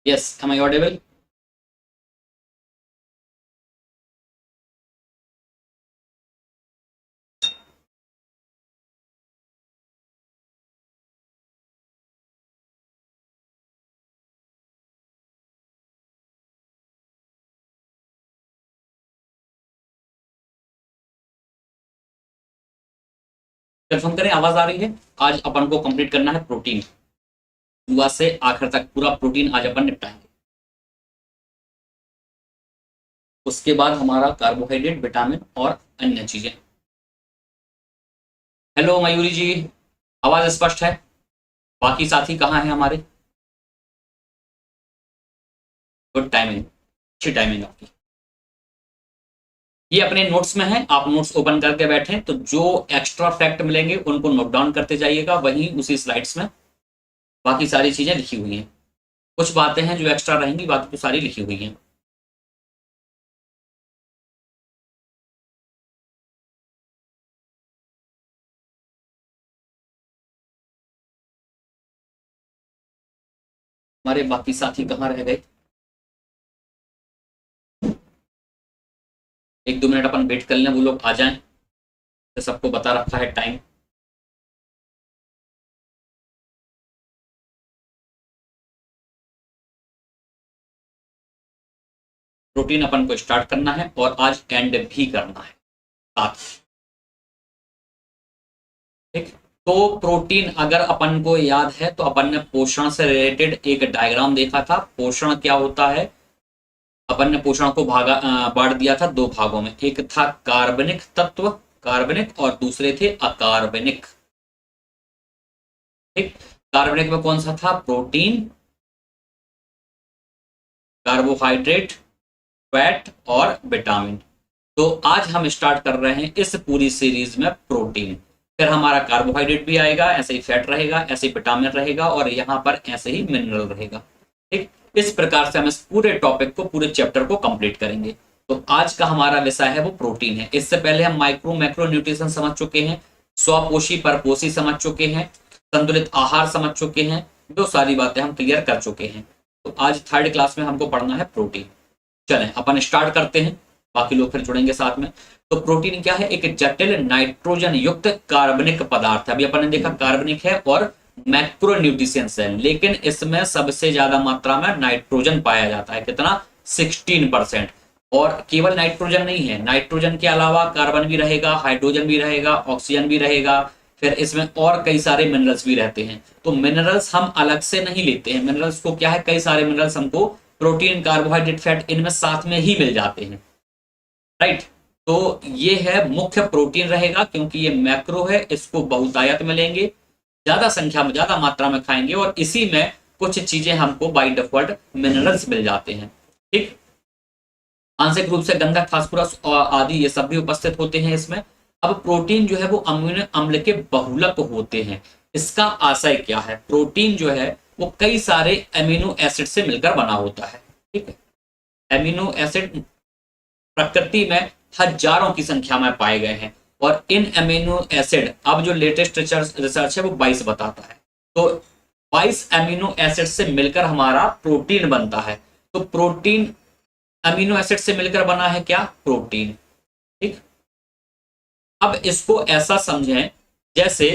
Yes, am I audible? Confirm करें, आवाज आ रही है? आज अपन को कंप्लीट करना है प्रोटीन, शुरुआत से आखिर तक पूरा प्रोटीन आज अपन निपटाएंगे। उसके बाद हमारा कार्बोहाइड्रेट, विटामिन और अन्य चीजें। हेलो मयूरी जी, आवाज स्पष्ट है? बाकी साथी कहाँ हैं हमारे? गुड टाइमिंग, अच्छी टाइमिंग आपकी। ये अपने नोट्स में है, आप नोट्स ओपन करके बैठे तो जो एक्स्ट्रा फैक्ट मिलेंगे उनको नोट डाउन करते जाइएगा, वहीं उसी स्लाइड्स में बाकी सारी चीजें लिखी हुई हैं। कुछ बातें हैं जो एक्स्ट्रा रहेंगी, बाकी तो सारी लिखी हुई हैं। हमारे बाकी साथी कहाँ रह गए? एक दो मिनट अपन वेट कर लें, वो लोग आ जाएं, तो सबको बता रखा है टाइम। प्रोटीन अपन को स्टार्ट करना है और आज एंड भी करना है साथ। ठीक, तो प्रोटीन अगर अपन को याद है तो अपन ने पोषण से रिलेटेड एक डायग्राम देखा था। पोषण क्या होता है? अपन ने पोषण को बांट दिया था दो भागों में, एक था कार्बनिक तत्व, कार्बनिक, और दूसरे थे अकार्बनिक। ठीक, कार्बनिक में कौन सा था? प्रोटीन, कार्बोहाइड्रेट, फैट और विटामिन। तो आज हम स्टार्ट कर रहे हैं इस पूरी सीरीज में प्रोटीन। फिर हमारा कार्बोहाइड्रेट भी आएगा, ऐसे ही फैट रहेगा, ऐसे ही विटामिन रहेगा और यहाँ पर ऐसे ही मिनरल रहेगा। ठीक, इस प्रकार से हम इस पूरे टॉपिक को, पूरे चैप्टर को कंप्लीट करेंगे। तो आज का हमारा विषय है वो प्रोटीन है। इससे पहले हम माइक्रो मैक्रो न्यूट्रिशन समझ चुके हैं, स्वपोषी परपोषी समझ चुके हैं, संतुलित आहार समझ चुके हैं, जो सारी बातें हम क्लियर कर चुके हैं। तो आज थर्ड क्लास में हमको पढ़ना है प्रोटीन। चलें अपन स्टार्ट करते हैं, बाकी लोग फिर जुड़ेंगे साथ में। तो प्रोटीन क्या है? एक जटिल नाइट्रोजन युक्त कार्बनिक पदार्थ है। अभी अपन ने देखा कार्बनिक है और मैक्रोन्यूट्रिएंट्स है, लेकिन इसमें सबसे ज्यादा मात्रा में नाइट्रोजन पाया जाता है। कितना? 16%। और केवल नाइट्रोजन नहीं है, नाइट्रोजन के अलावा कार्बन भी रहेगा, हाइड्रोजन भी रहेगा, ऑक्सीजन भी रहेगा, फिर इसमें और कई सारे मिनरल्स भी रहते हैं। तो मिनरल्स हम अलग से नहीं लेते हैं, मिनरल्स को क्या है, कई सारे मिनरल्स हमको प्रोटीन, कार्बोहाइड्रेट, फैट इनमें साथ में ही मिल जाते हैं। राइट, तो ये है मुख्य प्रोटीन रहेगा, क्योंकि ये मैक्रो है, इसको बहुतायत में लेंगे, ज्यादा संख्या में, ज्यादा मात्रा में खाएंगे और इसी में कुछ चीजें हमको बाई डिफॉल्ट मिनरल्स मिल जाते हैं। ठीक, आंशिक रूप से गंधक, फास्फोरस आदि ये सब भी उपस्थित होते हैं इसमें। अब प्रोटीन जो है वो अमीनो अम्ल के बहुलक होते हैं। इसका आशय क्या है? प्रोटीन जो है वो कई सारे अमीनो एसिड से मिलकर बना होता है। ठीक है, अमीनो एसिड प्रकृति में हजारों की संख्या में पाए गए हैं और इन अमीनो एसिड, अब जो लेटेस्ट रिसर्च है वो 22 बताता है। तो 22 अमीनो एसिड से मिलकर हमारा प्रोटीन बनता है। तो प्रोटीन अमीनो एसिड से मिलकर बना है क्या? प्रोटीन। ठीक, अब इसको ऐसा समझें जैसे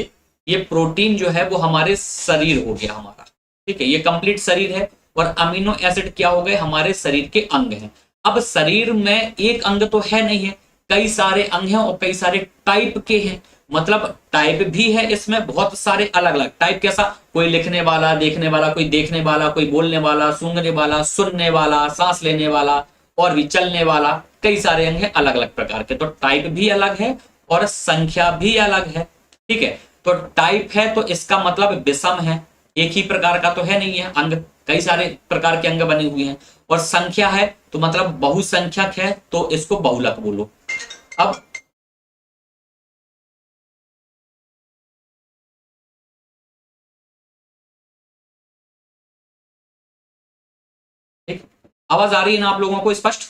ये प्रोटीन जो है वो हमारे शरीर हो गया हमारा। ठीक है, ये कंप्लीट शरीर है और अमीनो एसिड क्या हो गए? हमारे शरीर के अंग हैं। अब शरीर में एक अंग तो है नहीं है, कई सारे अंग हैं और कई सारे टाइप के हैं। मतलब टाइप भी है इसमें बहुत सारे अलग अलग टाइप। कैसा? कोई लिखने वाला, देखने वाला, कोई देखने वाला, कोई बोलने वाला, सूंघने वाला, सुनने वाला, सांस लेने वाला और भी चलने वाला, कई सारे अंग हैं अलग अलग प्रकार के। तो टाइप भी अलग है और संख्या भी अलग है। ठीक है, तो टाइप है तो इसका मतलब विषम है, एक ही प्रकार का तो है नहीं है अंग, कई सारे प्रकार के अंग बने हुए हैं। और संख्या है तो मतलब बहुसंख्यक है, तो इसको बहुलक बोलो। अब ठीक, आवाज आ रही है ना आप लोगों को स्पष्ट?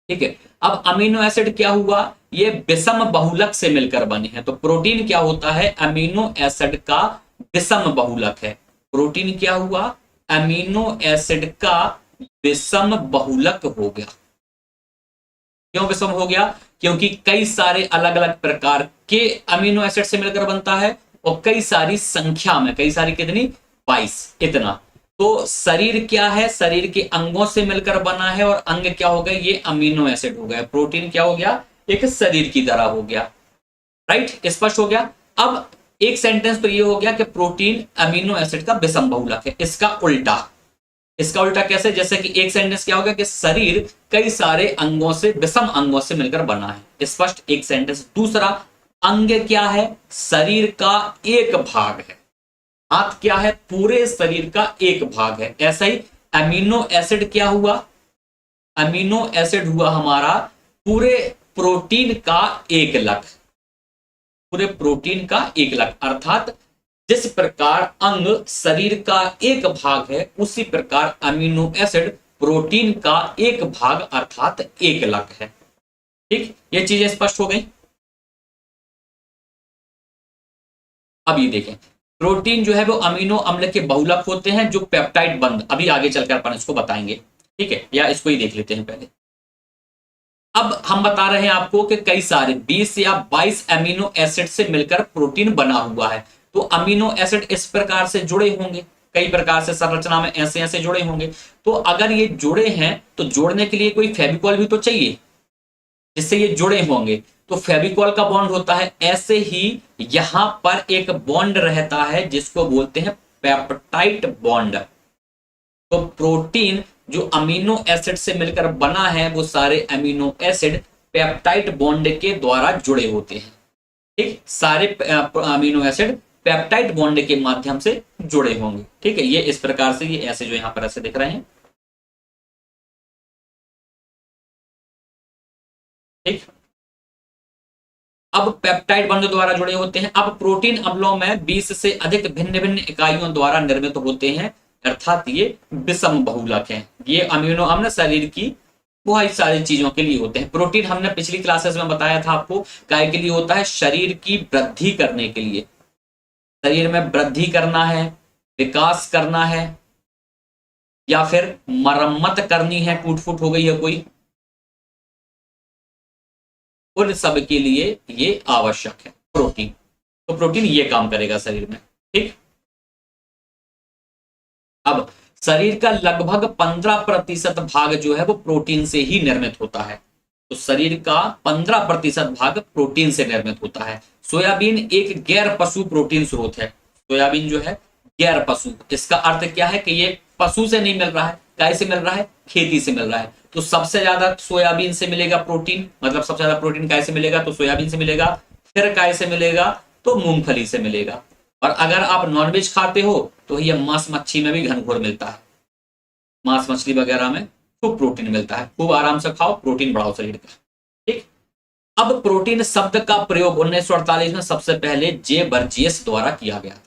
ठीक है, अब अमीनो एसिड क्या हुआ? ये विषम बहुलक से मिलकर बने हैं। तो प्रोटीन क्या होता है? अमीनो एसिड का विषम बहुलक है। प्रोटीन क्या हुआ? अमीनो एसिड का विषम बहुलक हो गया। क्यों विषम हो गया? क्योंकि कई सारे अलग अलग प्रकार के अमीनो एसिड से मिलकर बनता है और कई सारी संख्या में, कई सारी कितनी, 22 इतना। तो शरीर क्या है? शरीर के अंगों से मिलकर बना है और अंग क्या हो गए? ये अमीनो एसिड हो गए। प्रोटीन क्या हो गया? एक शरीर की तरह हो गया। राइट, स्पष्ट हो गया। अब एक सेंटेंस तो ये हो गया कि प्रोटीन अमीनो एसिड का विषम बहुलक है। इसका उल्टा, इसका उल्टा कैसे? जैसे कि एक सेंटेंस क्या होगा कि शरीर कई सारे अंगों से, विषम अंगों से मिलकर बना है। स्पष्ट, एक सेंटेंस। दूसरा, अंग क्या है? शरीर का एक भाग है। हाथ क्या है? पूरे शरीर का एक भाग है। ऐसा ही अमीनो एसिड क्या हुआ? अमीनो एसिड हुआ हमारा पूरे प्रोटीन का एक लक, पूरे प्रोटीन का एक लक। अर्थात जिस प्रकार अंग शरीर का एक भाग है, उसी प्रकार अमीनो एसिड प्रोटीन का एक भाग अर्थात एक लक है। ठीक, ये चीजें स्पष्ट हो गई। अब ये देखें, प्रोटीन जो है वो अमीनो अम्ल के बहुलक होते हैं जो पेप्टाइड बंद, अभी आगे चलकर अपन इसको बताएंगे। ठीक है, या इसको ही देख लेते हैं पहले। अब हम बता रहे हैं आपको कि कई सारे 20 या 22 अमीनो एसिड से मिलकर प्रोटीन बना हुआ है। तो अमीनो एसिड इस प्रकार से जुड़े होंगे, कई प्रकार से संरचना में ऐसे ऐसे जुड़े होंगे। तो अगर ये जुड़े हैं तो जोड़ने के लिए कोई फेविकॉल भी तो चाहिए जिससे ये जुड़े होंगे। तो फेविकॉल का बॉन्ड होता है। ऐसे ही यहां पर एक बॉन्ड रहता है जिसको बोलते हैं पेप्टाइड बॉन्ड। तो प्रोटीन जो अमीनो एसिड से मिलकर बना है वो सारे अमीनो एसिड पेप्टाइड बॉन्ड के द्वारा जुड़े होते हैं। ठीक, सारे अमीनो एसिड पेप्टाइड बॉन्ड के माध्यम से जुड़े होंगे। ठीक है, ये इस प्रकार से, ये ऐसे जो यहां पर ऐसे दिख रहे हैं। ठीक, अब पेप्टाइड बॉन्ड द्वारा जुड़े होते हैं। अब प्रोटीन अम्लों में 20 से अधिक भिन्न भिन्न इकाइयों द्वारा निर्मित होते हैं, अर्थात ये विषम बहुलक हैं। ये अमीनो अम्ल शरीर की बहुत सारी चीजों के लिए होते हैं। प्रोटीन हमने पिछली क्लासेस में बताया था आपको, काय के लिए होता है? शरीर की वृद्धि करने के लिए। शरीर में वृद्धि करना है, विकास करना है, या फिर मरम्मत करनी है, टूट फूट हो गई है कोई, उन सब के लिए ये आवश्यक है प्रोटीन। तो प्रोटीन ये काम करेगा शरीर में। ठीक, अब शरीर का लगभग 15% भाग जो है वो प्रोटीन से ही निर्मित होता है। तो शरीर का 15% भाग प्रोटीन से निर्मित होता है। सोयाबीन एक गैर पशु प्रोटीन स्रोत है। सोयाबीन जो है गैर पशु, इसका अर्थ क्या है कि ये पशु से नहीं मिल रहा है। कैसे मिल रहा है? खेती से मिल रहा है। तो सबसे ज्यादा सोयाबीन से मिलेगा प्रोटीन, मतलब सबसे ज्यादा प्रोटीन कैसे मिलेगा? तो सोयाबीन से मिलेगा। फिर कैसे मिलेगा? तो मूंगफली से मिलेगा। और अगर आप नॉनवेज खाते हो तो ये मांस मच्छी में भी घनघोर मिलता है। मांस मछली वगैरह में खूब प्रोटीन मिलता है। खूब आराम से खाओ, प्रोटीन बढ़ाओ शरीर का। ठीक, अब प्रोटीन शब्द का प्रयोग 1948 में सबसे पहले जे बर्जियस द्वारा किया गया था।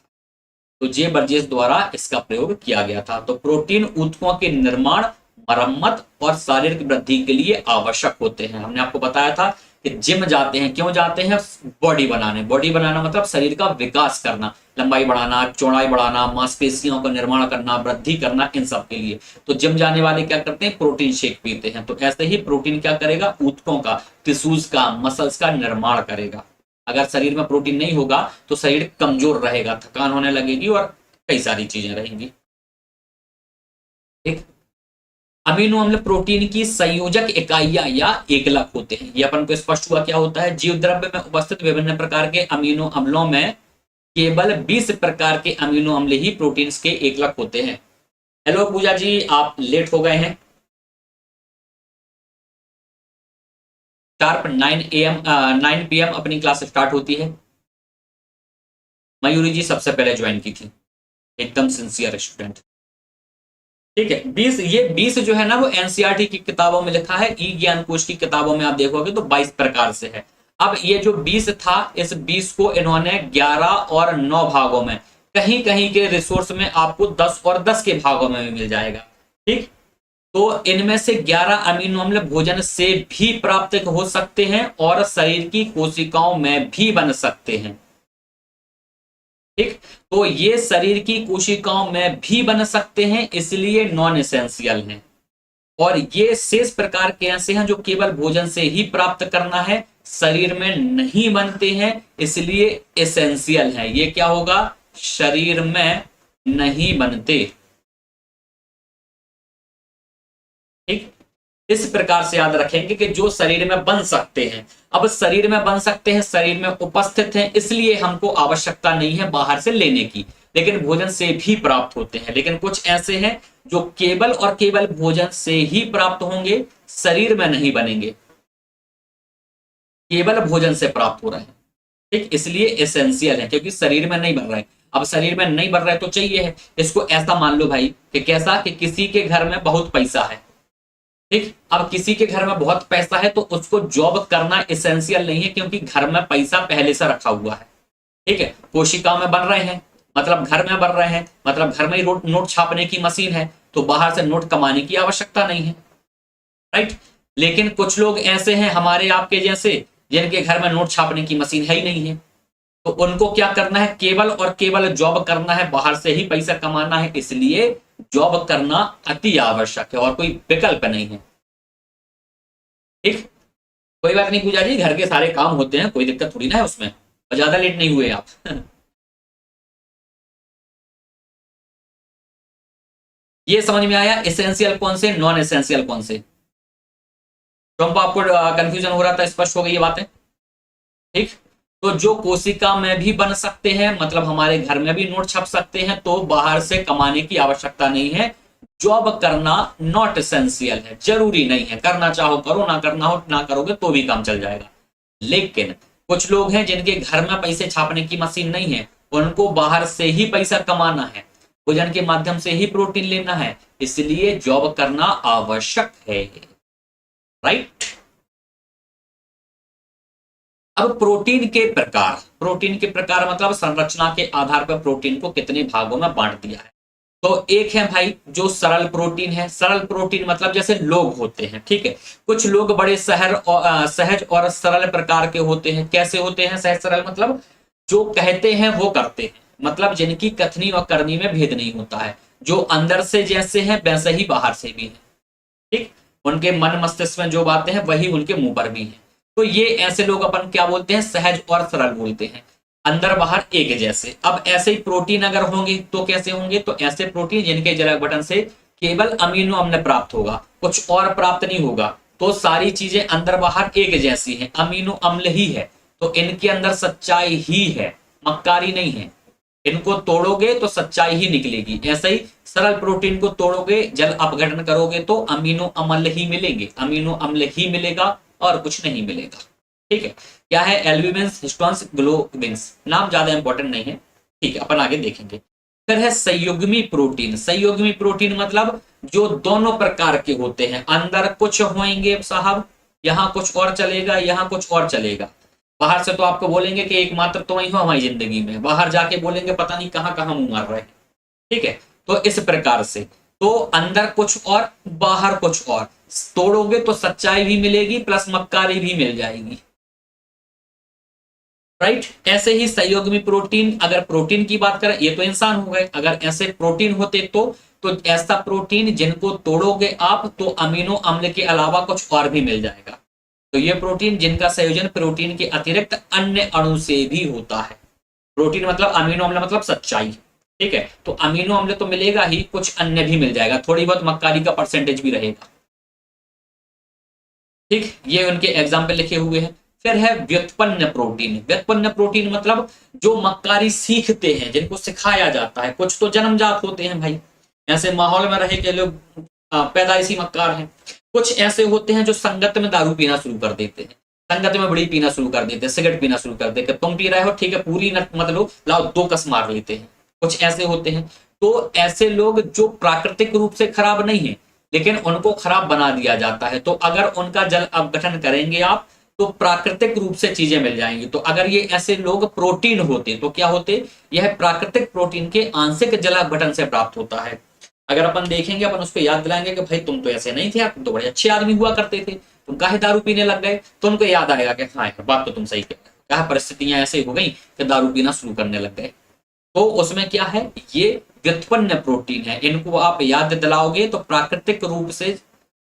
तो जे बर्जियस द्वारा इसका प्रयोग किया गया था। तो प्रोटीन ऊतकों के निर्माण, मरम्मत और शारीरिक वृद्धि के लिए आवश्यक होते हैं। हमने आपको बताया था कि जिम जाते हैं, क्यों जाते हैं? बॉडी बनाने। बॉडी बनाना मतलब शरीर का विकास करना, लंबाई बढ़ाना, चौड़ाई बढ़ाना, मांसपेशियों का निर्माण करना, वृद्धि करना, इन सब के लिए। तो जिम जाने वाले क्या करते हैं? प्रोटीन शेक पीते हैं। तो ऐसे ही प्रोटीन क्या करेगा? ऊतकों का, टिश्यूज का, मसल्स का निर्माण करेगा। अगर शरीर में प्रोटीन नहीं होगा तो शरीर कमजोर रहेगा, थकान होने लगेगी और कई सारी चीजें रहेंगी। ठीक, अमीनो अम्ल प्रोटीन की संयोजक इकाइयां या एकलक होते हैं। ये अपन को स्पष्ट हुआ क्या होता है? जीव द्रव्य में उपस्थित विभिन्न प्रकार के अमीनो अम्लों में केवल 20 प्रकार के अमीनो अम्ल ही प्रोटीन्स के एकलक होते हैं। हेलो पूजा जी, आप लेट हो गए हैं। शार्प 9 PM अपनी क्लास स्टार्ट होती है। मयूरी जी सबसे पहले ज्वाइन की थी, एकदम सिंसियर स्टूडेंट। ठीक है, 20 जो है ना वो एनसीईआरटी की किताबों में लिखा है। ई ज्ञान कोश की किताबों में आप देखोगे तो 22 प्रकार से है। अब ये जो 20 था, इस 20 को इन्होंने 11 और 9 भागों में, कहीं कहीं के रिसोर्स में आपको 10 और 10 के भागों में भी मिल जाएगा। ठीक, तो इनमें से 11 अमीनो अम्ल भोजन से भी प्राप्त हो सकते हैं और शरीर की कोशिकाओं में भी बन सकते हैं। ठीक, तो ये शरीर की कोशिकाओं में भी बन सकते हैं, इसलिए नॉन एसेंशियल हैं। और ये शेष प्रकार के ऐसे हैं जो केवल भोजन से ही प्राप्त करना है, शरीर में नहीं बनते हैं, इसलिए एसेंशियल है। ये क्या होगा, शरीर में नहीं बनते। ठीक, इस प्रकार से याद रखेंगे कि जो शरीर में बन सकते हैं, अब शरीर में बन सकते हैं, शरीर में उपस्थित हैं, इसलिए हमको आवश्यकता नहीं है बाहर से लेने की, लेकिन भोजन से भी प्राप्त होते हैं। लेकिन कुछ ऐसे हैं जो केवल और केवल भोजन से ही प्राप्त होंगे, शरीर में नहीं बनेंगे, केवल भोजन से प्राप्त हो रहे हैं। ठीक, इसलिए एसेंशियल है, क्योंकि शरीर में नहीं बन रहा है। अब शरीर में नहीं बन रहा है तो चाहिए है। इसको ऐसा मान लो भाई कि कैसा, कि किसी के घर में बहुत पैसा है। ठीक, अब किसी के घर में बहुत पैसा है तो उसको जॉब करना एसेंशियल नहीं है, क्योंकि घर में पैसा पहले से रखा हुआ है। ठीक है, कोशिका में बन रहे हैं, मतलब घर में बन रहे हैं, मतलब घर में ही नोट छापने की मशीन है, तो बाहर से नोट कमाने की आवश्यकता नहीं है। राइट, लेकिन कुछ लोग ऐसे हैं हमारे आपके जैसे, जिनके घर में नोट छापने की मशीन है ही नहीं है, तो उनको क्या करना है, केवल और केवल जॉब करना है, बाहर से ही पैसा कमाना है, इसलिए जॉब करना अति आवश्यक है और कोई विकल्प नहीं है। ठीक, कोई बात नहीं पूजा जी, घर के सारे काम होते हैं, कोई दिक्कत थोड़ी ना है उसमें, और ज्यादा लेट नहीं हुए आप। ये समझ में आया, एसेंशियल कौन से, नॉन एसेंशियल कौन से। तो आपको कंफ्यूजन हो रहा था, स्पष्ट हो गई ये बातें। ठीक, तो जो कोशिका में भी बन सकते हैं, मतलब हमारे घर में भी नोट छप सकते हैं, तो बाहर से कमाने की आवश्यकता नहीं है। जॉब करना नॉट एसेंशियल है, जरूरी नहीं है, करना चाहो करो, ना करना हो ना करोगे तो भी काम चल जाएगा। लेकिन कुछ लोग हैं जिनके घर में पैसे छापने की मशीन नहीं है, उनको बाहर से ही पैसा कमाना है, भोजन के माध्यम से ही प्रोटीन लेना है, इसलिए जॉब करना आवश्यक है। राइट, अब प्रोटीन के प्रकार, प्रोटीन के प्रकार मतलब संरचना के आधार पर प्रोटीन को कितने भागों में बांट दिया है। तो एक है भाई जो सरल प्रोटीन है। सरल प्रोटीन मतलब जैसे लोग होते हैं, ठीक है, कुछ लोग बड़े सहज और सरल प्रकार के होते हैं। कैसे होते हैं सहज सरल, मतलब जो कहते हैं वो करते हैं, मतलब जिनकी कथनी और करनी में भेद नहीं होता है, जो अंदर से जैसे हैं वैसे ही बाहर से भी है। ठीक, उनके मन मस्तिष्क में जो बातें हैं वही उनके मुंह पर भी है। तो ये ऐसे लोग अपन क्या बोलते हैं, सहज और सरल बोलते हैं, अंदर बाहर एक जैसे। अब ऐसे ही प्रोटीन अगर होंगे तो कैसे होंगे, तो ऐसे प्रोटीन जिनके जलक बटन से केवल अमीनो अम्ल प्राप्त होगा, कुछ और प्राप्त नहीं होगा, तो सारी चीजें अंदर बाहर एक जैसी हैं, अमीनो अम्ल ही है, तो इनके अंदर सच्चाई ही है, मक्कारी नहीं है। इनको तोड़ोगे तो सच्चाई ही निकलेगी। ऐसे ही सरल प्रोटीन को तोड़ोगे, जल अपघटन करोगे तो अमीनो अम्ल ही मिलेंगे, अमीनो अम्ल ही मिलेगा और कुछ नहीं मिलेगा। ठीक है, क्या है, एल्ब्यूमिन्स, हिस्टोन्स, ग्लोबिन्स, नाम ज्यादा इंपॉर्टेंट नहीं है। ठीक है, अपन आगे देखेंगे। फिर है संयुग्मी प्रोटीन। संयुग्मी प्रोटीन मतलब जो दोनों प्रकार के होते हैं, अंदर कुछ होंगे साहब, यहाँ कुछ और चलेगा, यहाँ कुछ और चलेगा। बाहर से तो आपको बोलेंगे कि एकमात्र तो वही हो हमारी जिंदगी में, बाहर जाके बोलेंगे पता नहीं कहाँ कहाँ मुंह मार रहे हैं। ठीक है, तो इस प्रकार से, तो अंदर कुछ और बाहर कुछ और, तोड़ोगे तो सच्चाई भी मिलेगी प्लस मक्कारी भी मिल जाएगी। राइट, ऐसे ही संयुग्मी प्रोटीन, अगर प्रोटीन की बात करें, ये तो इंसान हो गए, अगर ऐसे प्रोटीन होते तो ऐसा प्रोटीन जिनको तोड़ोगे आप तो अमीनो अम्ल के अलावा कुछ और भी मिल जाएगा। तो ये प्रोटीन जिनका संयोजन प्रोटीन के अतिरिक्त अन्य अणु से भी होता है। प्रोटीन मतलब अमीनो अम्ल मतलब सच्चाई। ठीक है, तो अमीनो अम्ल तो मिलेगा ही, कुछ अन्य भी मिल जाएगा, थोड़ी बहुत मक्कारी का परसेंटेज भी रहेगा। ठीक, ये उनके एग्जाम्पल लिखे हुए हैं। फिर है व्युत्पन्न प्रोटीन। व्युत्पन्न प्रोटीन मतलब जो मक्कारी सीखते हैं, जिनको सिखाया जाता है, कुछ तो जन्मजात होते हैं भाई, ऐसे माहौल में रहे के लोग पैदाइशी मक्कार हैं। कुछ ऐसे होते हैं जो संगत में दारू पीना शुरू कर देते हैं, संगत में बड़ी पीना शुरू कर देते हैं, सिगरेट पीना शुरू कर देते हैं। तुम पी रहे हो ठीक है, पूरी नट मत लो, लाओ 2 कस मार लेते हैं। कुछ ऐसे होते हैं। तो ऐसे लोग जो प्राकृतिक रूप से खराब नहीं है लेकिन उनको खराब बना दिया जाता है, तो अगर उनका जल अपघटन करेंगे आप तो प्राकृतिक रूप से चीजें मिल जाएंगी। तो अगर ये ऐसे लोग प्रोटीन होते तो क्या होते, यह प्राकृतिक प्रोटीन के आंशिक जल अपघटन से प्राप्त होता है। अगर अपन देखेंगे, अपन उसको याद दिलाएंगे कि भाई तुम तो ऐसे नहीं थे, तुम तो बड़े अच्छे आदमी हुआ करते थे, तुम काहे दारू पीने लग गए, तो उनको याद आएगा कि हाँ बात तो तुम सही कह रहे हो, क्या परिस्थितियां ऐसे हो गई कि दारू पीना शुरू करने लग गए। तो उसमें क्या है, ये व्युत्पन्न प्रोटीन है, इनको आप याद दिलाओगे तो प्राकृतिक रूप से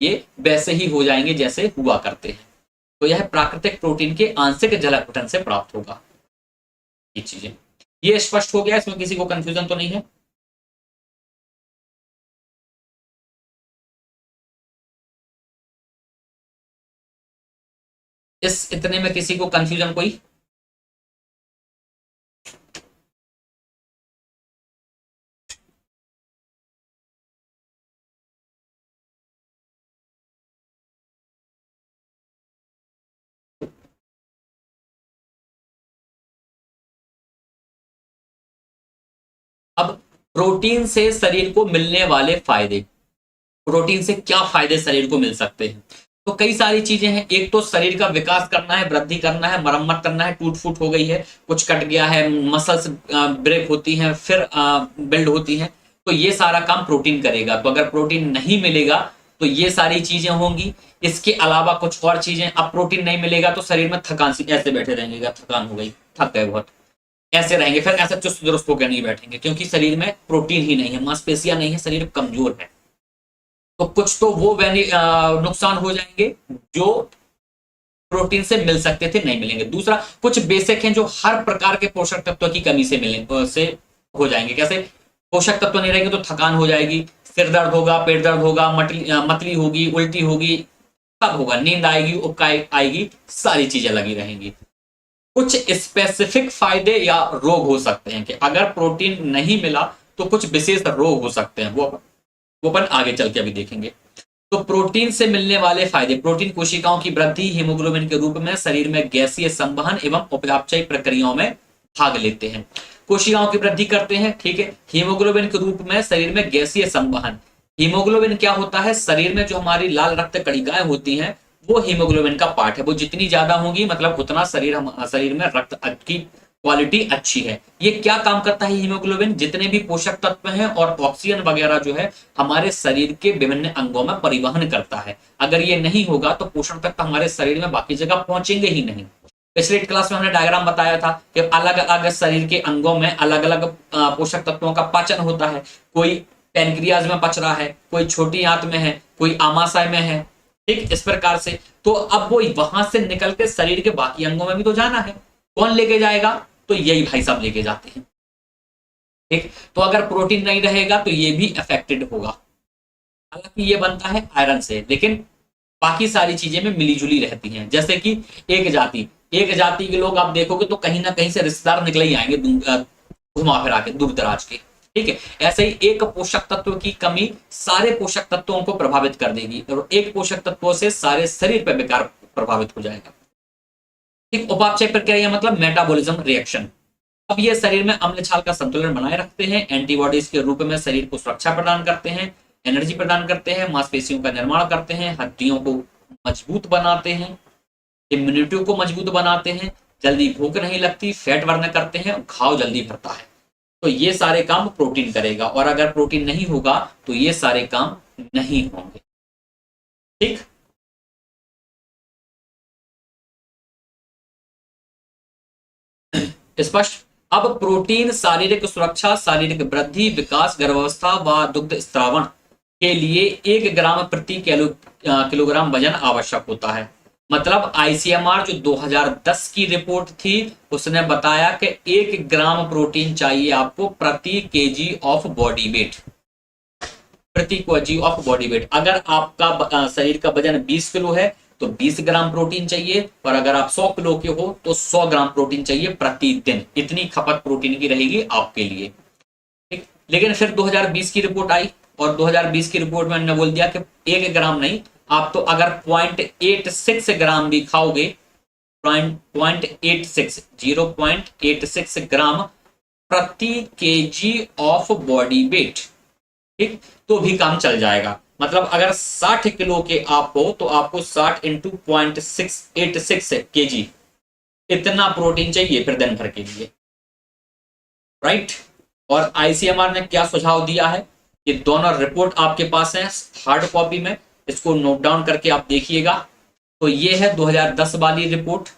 ये वैसे ही हो जाएंगे जैसे हुआ करते हैं। तो यह प्राकृतिक प्रोटीन के आंशिक जल अपघटन से प्राप्त होगा। ये चीजें, ये स्पष्ट हो गया, इसमें किसी को कंफ्यूजन तो नहीं है? इस इतने में किसी को कंफ्यूजन कोई? अब प्रोटीन से शरीर को मिलने वाले फायदे, प्रोटीन से क्या फायदे शरीर को मिल सकते हैं? तो कई सारी चीजें हैं। एक तो शरीर का विकास करना है, वृद्धि करना है, मरम्मत करना है, टूट फूट हो गई है, कुछ कट गया है, मसल्स ब्रेक होती हैं फिर बिल्ड होती हैं, तो ये सारा काम प्रोटीन करेगा। तो अगर प्रोटीन नहीं मिलेगा तो ये सारी चीजें होंगी। इसके अलावा कुछ और चीजें, अब प्रोटीन नहीं मिलेगा तो शरीर में थकान सी, ऐसे बैठे रहेंगे, थकान हो गई, थक गए बहुत, ऐसे रहेंगे, फिर ऐसे चुस्त दुरुस्त होकर नहीं बैठेंगे, क्योंकि शरीर में प्रोटीन ही नहीं है, मांसपेशियां नहीं है, शरीर कमजोर है। तो कुछ तो वो नुकसान हो जाएंगे जो प्रोटीन से मिल सकते थे, नहीं मिलेंगे। दूसरा, कुछ बेसिक हैं जो हर प्रकार के पोषक तत्व की कमी से मिले से हो जाएंगे। कैसे? पोषक तत्व नहीं रहेंगे तो थकान हो जाएगी, सिर दर्द होगा, पेट दर्द होगा, मतली होगी, उल्टी होगी, सब होगा, नींद आएगी, उबकाई आएगी, सारी चीजें लगी रहेंगी। कुछ स्पेसिफिक फायदे या रोग हो सकते हैं कि अगर प्रोटीन नहीं मिला तो कुछ विशेष रोग हो सकते हैं, वो अपन आगे चल के अभी देखेंगे। तो प्रोटीन से मिलने वाले फायदे, प्रोटीन कोशिकाओं की वृद्धि, हीमोग्लोबिन के रूप में शरीर में गैसीय संवहन एवं उपापचय प्रक्रियाओं में भाग लेते हैं। कोशिकाओं की वृद्धि करते हैं, ठीक है। हीमोग्लोबिन के रूप में शरीर में गैसीय संवहन, हीमोग्लोबिन क्या होता है, शरीर में जो हमारी लाल रक्त कणिकाएं होती हैं वो हीमोग्लोबिन का पार्ट है। वो जितनी ज्यादा होंगी मतलब उतना शरीर में रक्त की क्वालिटी अच्छी है। ये क्या काम करता है हीमोग्लोबिन, जितने भी पोषक तत्व हैं और ऑक्सीजन वगैरह जो है हमारे शरीर के विभिन्न अंगों में परिवहन करता है। अगर ये नहीं होगा तो पोषण तत्व हमारे शरीर में बाकी जगह पहुंचेंगे ही नहीं। पिछले क्लास में हमने डायग्राम बताया था कि अलग अलग शरीर के अंगों में अलग अलग पोषक तत्वों का पाचन होता है। कोई पैनक्रियाज में पच रहा है, कोई छोटी आंत में है, कोई आमाशय में है, ठीक इस प्रकार से। तो अब वो वहां से निकल के शरीर के बाकी अंगों में भी तो जाना है, कौन लेके जाएगा? तो यही भाई साहब लेके जाते हैं, ठीक। तो अगर प्रोटीन नहीं रहेगा तो ये भी अफेक्टेड होगा। हालांकि ये बनता है आयरन से, लेकिन बाकी सारी चीजें में मिलीजुली रहती हैं। जैसे कि एक जाति के लोग आप देखोगे तो कहीं ना कहीं से रिश्तेदार निकले ही आएंगे, घुमा फिरा के, दूर दराज के, ठीक है। ऐसे ही एक पोषक तत्व की कमी सारे पोषक तत्वों को प्रभावित कर देगी और एक पोषक तत्वों से सारे शरीर पर बेकार प्रभावित हो जाएगा, ठीक। उपापचय प्रक्रिया मतलब मेटाबॉलिज्म रिएक्शन। अब ये शरीर में अम्ल छाल का संतुलन बनाए रखते हैं, एंटीबॉडीज के रूप में शरीर को सुरक्षा प्रदान करते हैं, एनर्जी प्रदान करते हैं, मांसपेशियों का निर्माण करते हैं, हड्डियों को मजबूत बनाते हैं, इम्यूनिटी को मजबूत बनाते हैं, जल्दी भूख नहीं लगती, फैट बर्न करते हैं, घाव जल्दी भरता है। तो ये सारे काम प्रोटीन करेगा और अगर प्रोटीन नहीं होगा तो ये सारे काम नहीं होंगे, ठीक। स्पष्ट। अब प्रोटीन शारीरिक सुरक्षा, शारीरिक वृद्धि, विकास, गर्भावस्था व दुग्ध स्त्रावण के लिए 1 ग्राम प्रति किलोग्राम वजन आवश्यक होता है। मतलब आईसीएमआर जो 2010 की रिपोर्ट थी उसने बताया कि 1 ग्राम प्रोटीन चाहिए आपको प्रति केजी ऑफ बॉडी वेट, प्रति केजी ऑफ बॉडी वेट। अगर आपका शरीर का वजन 20 किलो है तो 20 ग्राम प्रोटीन चाहिए, और अगर आप 100 किलो के हो तो 100 ग्राम प्रोटीन चाहिए प्रतिदिन। इतनी खपत प्रोटीन की रहेगी आपके लिए, ठीक। लेकिन फिर 2020 की रिपोर्ट आई और 2020 की रिपोर्ट में उन्होंने बोल दिया कि 1 ग्राम नहीं, आप तो अगर 0.86 ग्राम भी खाओगे, 0.86 ग्राम प्रति केजी ऑफ बॉडी वेट, ठीक, तो भी काम चल जाएगा। मतलब अगर 60 किलो के आप हो तो आपको 60 इंटू 0.686 केजी इतना प्रोटीन चाहिए फिर दिन भर के लिए, राइट। और आईसीएमआर ने क्या सुझाव दिया है, ये दोनों रिपोर्ट आपके पास है हार्ड कॉपी में, इसको नोट डाउन करके आप देखिएगा। तो ये है 2010 वाली रिपोर्ट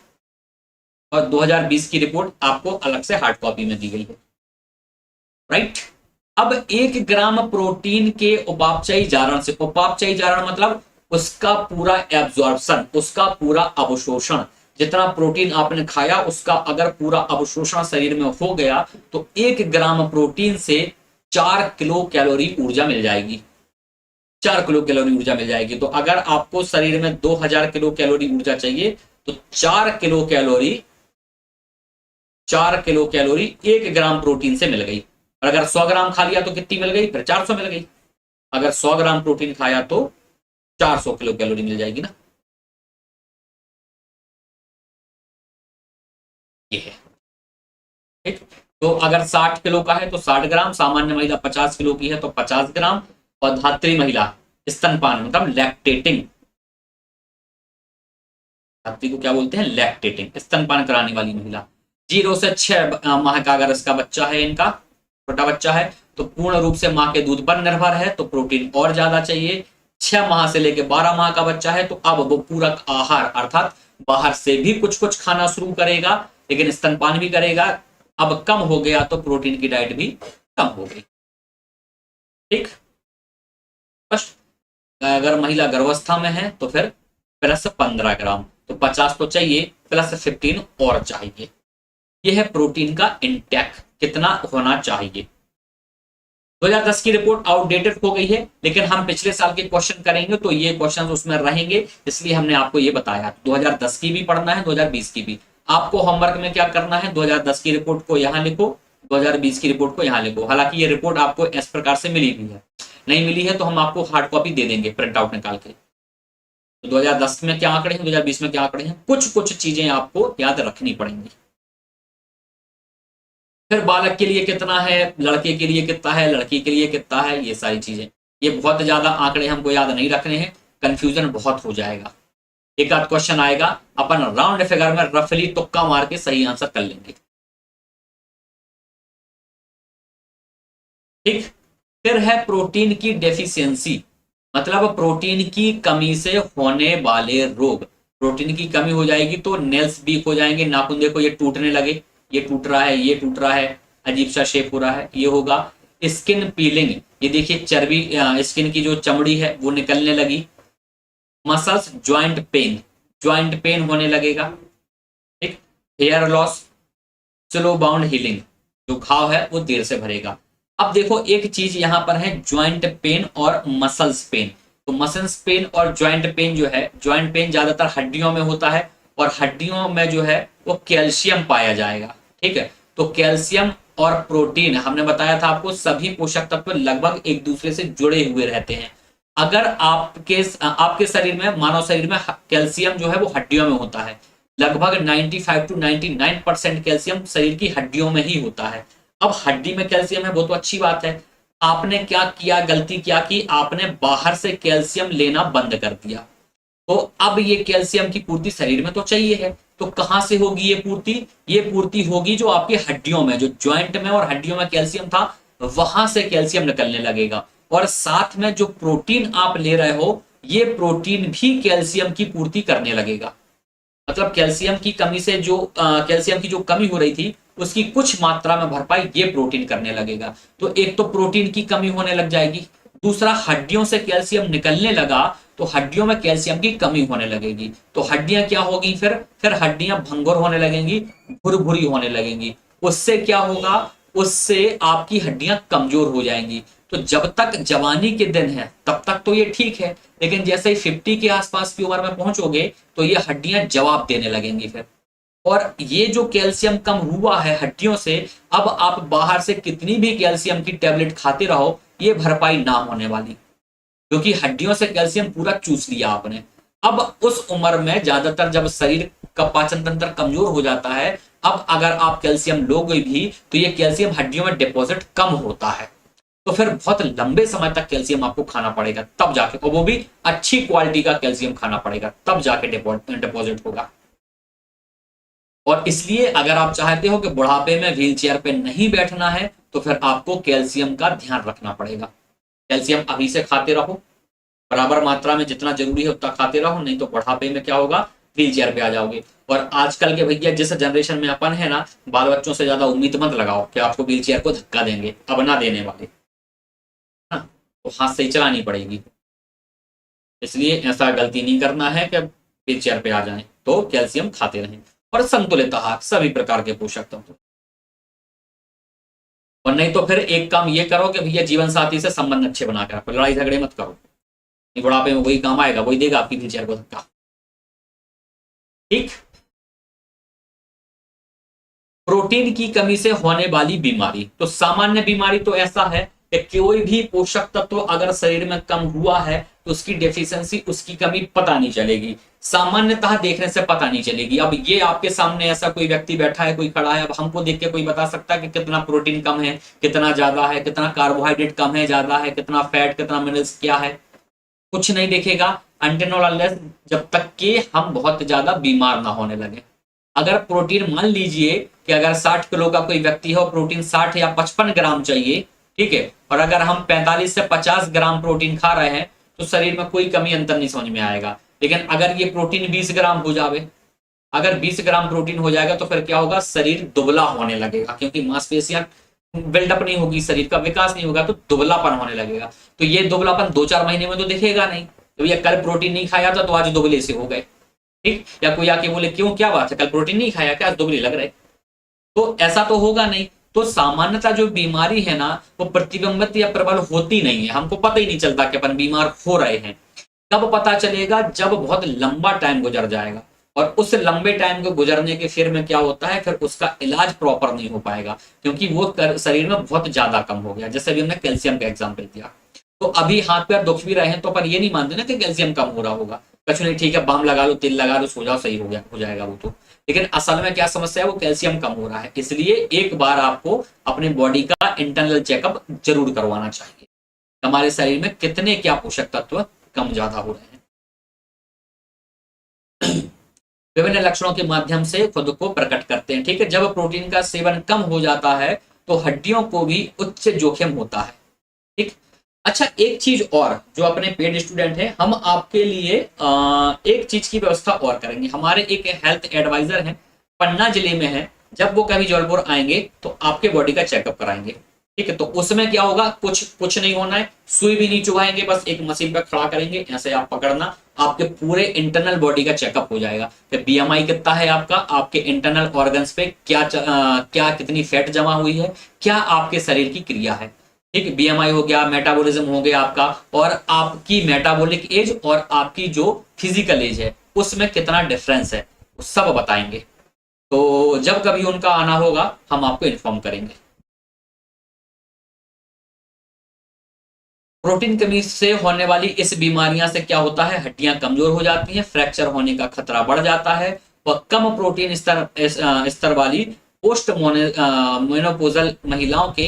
और 2020 की रिपोर्ट आपको अलग से हार्ड कॉपी में दी गई है। राइट। अब 1 ग्राम प्रोटीन के उपापचयी जारण से, उपापचयी जारण मतलब उसका पूरा एब्जॉर्प्शन, उसका पूरा अवशोषण, जितना प्रोटीन आपने खाया उसका अगर पूरा अवशोषण शरीर में हो गया तो 1 ग्राम प्रोटीन से 4 किलो कैलोरी ऊर्जा मिल जाएगी। 4 किलो कैलोरी ऊर्जा मिल जाएगी। तो अगर आपको शरीर में 2000 किलो कैलोरी ऊर्जा चाहिए तो 4 किलो कैलोरी 1 ग्राम प्रोटीन से मिल गई। और अगर 100 ग्राम खा लिया तो कितनी मिल गई, फिर 400 मिल गई। अगर 100 ग्राम प्रोटीन खाया तो 400 किलो कैलोरी मिल जाएगी ना। ये है ठीक। तो अगर 60 किलो का है तो 60 ग्राम, सामान्य महिला 50 किलो की है तो 50 ग्राम, और धात्री महिला स्तनपान मतलब लैक्टेटिंग, धात्री को क्या बोलते हैं, लैक्टेटिंग, स्तनपान कराने वाली महिला, 0 से 6 माह का अगर इसका बच्चा है, इनका छोटा बच्चा है तो पूर्ण रूप से माँ के दूध पर निर्भर है तो प्रोटीन और ज्यादा चाहिए। 6 माह से लेकर 12 माह का बच्चा है तो अब वो पूरक आहार अर्थात बाहर से भी कुछ कुछ खाना शुरू करेगा लेकिन स्तनपान भी करेगा। अब कम हो गया तो प्रोटीन की डाइट भी कम हो गई। ठीक, स्पष्ट। अगर महिला गर्भावस्था में है तो फिर प्लस 15 ग्राम, तो 50 तो चाहिए, प्लस 15 और चाहिए। यह है प्रोटीन का इंटेक कितना होना चाहिए। 2010 की रिपोर्ट आउटडेटेड हो गई है लेकिन हम पिछले साल के क्वेश्चन करेंगे तो ये क्वेश्चन उसमें रहेंगे, इसलिए हमने आपको ये बताया। 2010 की भी पढ़ना है, 2020 की भी। आपको होमवर्क में क्या करना है, 2010 की रिपोर्ट को यहाँ लिखो, 2020 की रिपोर्ट को यहाँ लिखो। हालांकि ये रिपोर्ट आपको इस प्रकार से मिली हुई है, नहीं मिली है तो हम आपको हार्ड कॉपी दे देंगे प्रिंट आउट निकाल के। तो 2010 में क्या आंकड़े हैं, 2020 में क्या आंकड़े हैं, कुछ कुछ चीजें आपको याद रखनी पड़ेंगी। फिर बालक के लिए कितना है, लड़के के लिए कितना है, लड़की के लिए कितना है, ये सारी चीजें। ये बहुत ज्यादा आंकड़े हमको याद नहीं रखने हैं, कंफ्यूजन बहुत हो जाएगा। एक आध क्वेश्चन आएगा, अपन राउंड फिगर में रफली तुक्का मार के सही आंसर कर लेंगे। ठीक। फिर है प्रोटीन की डेफिशिएंसी, मतलब प्रोटीन की कमी से होने वाले रोग। प्रोटीन की कमी हो जाएगी तो नेल्स वीक हो जाएंगे, नाखून देखो ये टूटने लगे, ये टूट रहा है, ये टूट रहा है, अजीब सा शेप हो रहा है, ये होगा। स्किन पीलिंग, ये देखिए चर्बी, स्किन की जो चमड़ी है वो निकलने लगी। मसल्स ज्वाइंट पेन होने लगेगा। ठीक। Hair loss, slow wound healing, जो घाव है वो देर से भरेगा। अब देखो एक चीज यहां पर है, ज्वाइंट पेन और मसल्स पेन। तो मसल्स पेन और ज्वाइंट पेन जो है, ज्वाइंट पेन ज्यादातर हड्डियों में होता है और हड्डियों में जो है वो कैल्शियम पाया जाएगा। ठीक है, तो कैल्शियम और प्रोटीन हमने बताया था आपको, सभी पोषक तत्व लगभग एक दूसरे से जुड़े हुए रहते हैं। अगर आपके शरीर में, मानव शरीर में कैल्शियम जो है वो हड्डियों में होता है, लगभग 95 to 99% कैल्शियम शरीर की हड्डियों में ही होता है। अब हड्डी में कैल्शियम है वो तो अच्छी बात है, आपने क्या किया, गलती क्या की, आपने बाहर से कैल्शियम लेना बंद कर दिया। तो अब ये कैल्शियम की पूर्ति शरीर में तो चाहिए है, तो कहां से होगी ये पूर्ति, ये पूर्ति होगी जो आपकी हड्डियों में, जो ज्वाइंट में और हड्डियों में कैल्शियम था वहां से कैल्शियम निकलने लगेगा। और साथ में जो प्रोटीन आप ले रहे हो ये प्रोटीन भी कैल्शियम की पूर्ति करने लगेगा। मतलब कैल्शियम की कमी से जो कैल्शियम की जो कमी हो रही थी उसकी कुछ मात्रा में भरपाई ये प्रोटीन करने लगेगा। तो एक तो प्रोटीन की कमी होने लग जाएगी, दूसरा हड्डियों से कैल्शियम निकलने लगा तो हड्डियों में कैल्शियम की कमी होने लगेगी। तो हड्डियां क्या होगी, फिर हड्डियां भंगुर होने लगेंगी, भुरभुरी होने लगेंगी। उससे क्या होगा, उससे आपकी हड्डियां कमजोर हो जाएंगी। तो जब तक जवानी के दिन है तब तक तो ये ठीक है, लेकिन जैसे ही 50 के आसपास की उम्र में पहुंचोगे तो ये हड्डियां जवाब देने लगेंगी फिर। और ये जो कैल्शियम कम हुआ है हड्डियों से, अब आप बाहर से कितनी भी कैल्शियम की टेबलेट खाते रहो ये भरपाई ना होने वाली, क्योंकि हड्डियों से कैल्शियम पूरा चूस लिया आपने। अब उस उम्र में ज्यादातर जब शरीर का पाचन तंत्र कमजोर हो जाता है, अब अगर आप कैल्शियम लोगे भी तो ये कैल्शियम हड्डियों में डिपॉजिट कम होता है, तो फिर बहुत लंबे समय तक कैल्शियम आपको खाना पड़ेगा तब जाके, और वो भी अच्छी क्वालिटी का कैल्शियम खाना पड़ेगा तब जाके डिपॉजिट होगा। और इसलिए अगर आप चाहते हो कि बुढ़ापे में व्हील चेयर पे नहीं बैठना है तो फिर आपको कैल्शियम का ध्यान रखना पड़ेगा। कैल्शियम अभी से खाते रहो, बराबर मात्रा में जितना जरूरी है उतना खाते रहो, नहीं तो बुढ़ापे में क्या होगा, व्हील चेयर पे आ जाओगे। और आजकल के भैया जिस जनरेशन में अपन है ना, बाल बच्चों से ज्यादा उम्मीद मत लगाओ कि आपको व्हील चेयर को धक्का देंगे, अब ना देने वाले, हाँ, तो हाथ से ही चलानी पड़ेगी। इसलिए ऐसा गलती नहीं करना है कि व्हील चेयर पे आ जाए। तो कैल्शियम खाते रहें और संतुलित आहार, सभी प्रकार के पोषक तत्व। और नहीं तो फिर एक काम ये करो कि भैया जीवन साथी से संबंध अच्छे बना कर रखो, लड़ाई झगड़े मत करो, बुढ़ापे में वही काम आएगा, वही देगा आपकी व्हील चेयर को धक्का। ठीक। प्रोटीन की कमी से होने वाली बीमारी, तो सामान्य बीमारी तो ऐसा है कि कोई भी पोषक तत्व अगर शरीर में कम हुआ है तो उसकी डेफिशिएंसी, उसकी कमी पता नहीं चलेगी, सामान्यतः देखने से पता नहीं चलेगी। अब ये आपके सामने ऐसा कोई व्यक्ति बैठा है, कोई खड़ा है, अब हमको देख के कोई बता सकता है कि कितना प्रोटीन कम है, कितना ज्यादा है, कितना कार्बोहाइड्रेट कम है, ज्यादा है, कितना फैट, कितना मिनरल्स क्या है, कुछ नहीं देखेगा अनटिल और अनलेस जब तक कि हम बहुत ज्यादा बीमार ना होने लगे। अगर प्रोटीन मान लीजिए कि अगर 60 किलो का कोई व्यक्ति है और प्रोटीन 60 या 55 ग्राम चाहिए, ठीक है, और अगर हम 45 से 50 ग्राम प्रोटीन खा रहे हैं तो शरीर में कोई कमी अंतर नहीं समझ में आएगा। लेकिन अगर ये प्रोटीन 20 ग्राम हो जावे, अगर 20 ग्राम प्रोटीन हो जाएगा तो फिर क्या होगा, शरीर दुबला होने लगेगा, क्योंकि मांसपेशियां बिल्डअप नहीं होगी, शरीर का विकास नहीं होगा, तो दुबलापन होने लगेगा। तो ये दुबलापन 2-4 महीने में तो दिखेगा नहीं, तो ये कल प्रोटीन नहीं खाया था तो आज दुबले से हो गए, ठीक। या कोई आके बोले क्यों, क्या बात है, कल प्रोटीन नहीं खाया क्या, आज दुबले लग रहे, तो ऐसा तो होगा नहीं। तो सामान्यतः जो बीमारी है ना वो प्रतिबिंबित या प्रबल होती नहीं है, हमको पता ही नहीं चलता कि अपन बीमार हो रहे हैं। कब पता चलेगा, जब बहुत लंबा टाइम गुजर जाएगा, और उस लंबे टाइम को गुजरने के फिर में क्या होता है, फिर उसका इलाज प्रॉपर नहीं हो पाएगा, क्योंकि वो शरीर में बहुत ज्यादा कम हो गया। जैसे अभी हमने कैल्शियम का एग्जाम्पल दिया, तो अभी हाथ पैर दुख भी रहे हैं तो अपन ये नहीं मानते ना कि कैल्शियम कम हो रहा होगा, कुछ नहीं, ठीक है, बाम लगा लो, तेल लगा लो, सो जाओ, सही हो गया, हो जाएगा वो तो। लेकिन असल में क्या समस्या है, वो कैल्शियम कम हो रहा है। इसलिए एक बार आपको अपने बॉडी का इंटरनल चेकअप जरूर करवाना चाहिए, हमारे शरीर में कितने क्या पोषक तत्व कम ज्यादा हो रहे हैं। विभिन्न लक्षणों के माध्यम से खुद को प्रकट करते हैं, ठीक है। जब प्रोटीन का सेवन कम हो जाता है तो हड्डियों को भी उच्च जोखिम होता है, ठीक। अच्छा, एक चीज और, जो अपने पेड स्टूडेंट हैं, हम आपके लिए एक चीज की व्यवस्था और करेंगे। हमारे एक हेल्थ एडवाइजर हैं, पन्ना जिले में है, जब वो कभी जबलपुर आएंगे तो आपके बॉडी का चेकअप कराएंगे, ठीक है। तो उसमें क्या होगा, कुछ नहीं होना है, सुई भी नहीं चुभाएंगे, बस एक मशीन पे खड़ा करेंगे, ऐसे आप पकड़ना, आपके पूरे इंटरनल बॉडी का चेकअप हो जाएगा। फिर बीएमआई कितना है आपका, आपके इंटरनल ऑर्गन्स पे क्या कितनी फैट जमा हुई है, क्या आपके शरीर की क्रिया है, ठीक है। बीएमआई हो गया, मेटाबॉलिज्म हो गया आपका, और आपकी मेटाबॉलिक एज और आपकी जो फिजिकल एज है उसमें कितना डिफरेंस है, सब बताएंगे। तो जब कभी उनका आना होगा हम आपको इन्फॉर्म करेंगे। प्रोटीन कमी से होने वाली इस बीमारियां से क्या होता है, हड्डियां कमजोर हो जाती हैं, फ्रैक्चर होने का खतरा बढ़ जाता है, और कम प्रोटीन स्तर वाली पोस्ट मेनोपॉजल महिलाओं के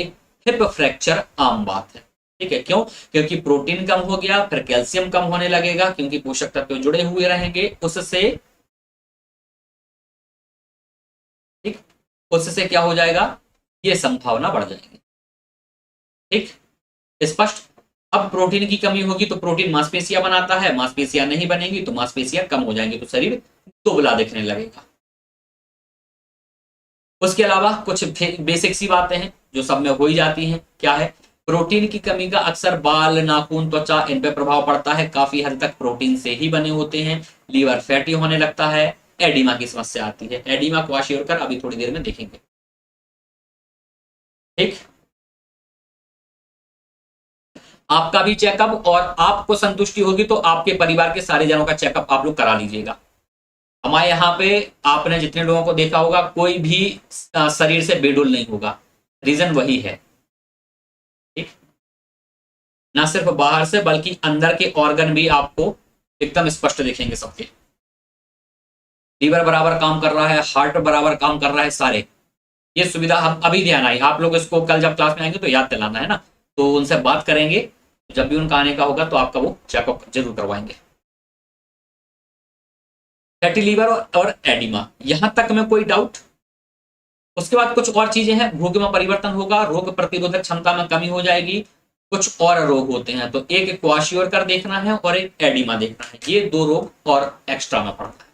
हिप फ्रैक्चर आम बात है, ठीक है। क्यों, क्योंकि प्रोटीन कम हो गया, फिर कैल्शियम कम होने लगेगा, क्योंकि पोषक तत्व जुड़े हुए रहेंगे उससे, ठीक। उससे क्या हो जाएगा, ये संभावना बढ़ जाएगी, ठीक, स्पष्ट। अब प्रोटीन की कमी होगी तो प्रोटीन मांसपेशियां बनाता है, मांसपेशियां नहीं बनेगी तो मांसपेशियां कम हो जाएंगी, तो शरीर दुबला दिखने लगेगा। उसके अलावा कुछ बेसिक सी बातें हैं जो सब में हो ही जाती हैं, क्या है, प्रोटीन की कमी का अक्सर बाल, नाखून, त्वचा, इन पे प्रभाव पड़ता है, काफी हद तक प्रोटीन से ही बने होते हैं। लीवर फैटी होने लगता है, एडिमा की समस्या आती है, एडिमा को आश्योर कर अभी थोड़ी देर में देखेंगे, ठीक। आपका भी चेकअप, और आपको संतुष्टि होगी तो आपके परिवार के सारे जनों का चेकअप आप लोग करा लीजिएगा। हमारे यहाँ पे आपने जितने लोगों को देखा होगा कोई भी शरीर से बेडोल नहीं होगा, रीजन वही है, ठीक। ना सिर्फ बाहर से बल्कि अंदर के ऑर्गन भी आपको एकदम स्पष्ट दिखेंगे सबके, लीवर बराबर काम कर रहा है, हार्ट बराबर काम कर रहा है, सारे ये सुविधा हम अभी ध्यान आई, आप लोग इसको कल जब क्लास में आएंगे तो याद दिलाना है ना, तो उनसे बात करेंगे, जब भी उनका आने का होगा तो आपका वो चेकअप जरूर करवाएंगे। फैटी लीवर और एडिमा, यहां तक में कोई डाउट। उसके बाद कुछ और चीजें हैं, भूख में परिवर्तन होगा, रोग प्रतिरोधक क्षमता में कमी हो जाएगी, कुछ और रोग होते हैं, तो एक क्वाशियोर कर देखना है और एक एडिमा देखना है, ये 2 रोग और एक्स्ट्रा में पड़ता है।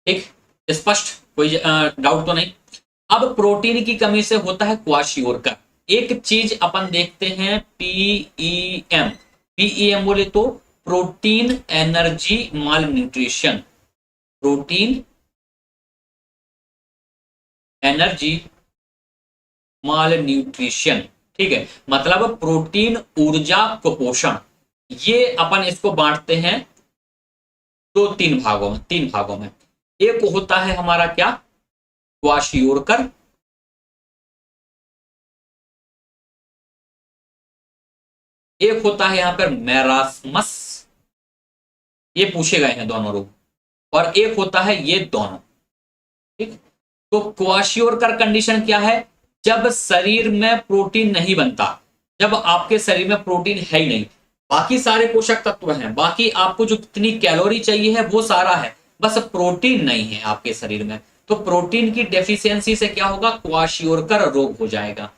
ठीक, स्पष्ट, कोई डाउट तो नहीं। अब प्रोटीन की कमी से होता है क्वाशियोरकर। एक चीज अपन देखते हैं, पीईएम। पीईएम बोले तो प्रोटीन एनर्जी माल न्यूट्रिशन, प्रोटीन एनर्जी माल न्यूट्रिशन। ठीक है, मतलब प्रोटीन ऊर्जा कुपोषण। ये अपन इसको बांटते हैं दो तीन भागों में, तीन भागों में। एक होता है हमारा क्या, क्वाशियोरकर। एक होता है यहां पर मैरास्मस, ये पूछे गए हैं दोनों रोग। और एक होता है ये दोनों। ठीक, तो क्वाशियोरकर कंडीशन क्या है, जब शरीर में प्रोटीन नहीं बनता, जब आपके शरीर में प्रोटीन है ही नहीं, बाकी सारे पोषक तत्व हैं, बाकी आपको जो कितनी कैलोरी चाहिए है वो सारा है, बस प्रोटीन नहीं है आपके शरीर में, तो प्रोटीन की डेफिशिएंसी से क्या होगा, क्वाशियोरकर रोग हो जाएगा।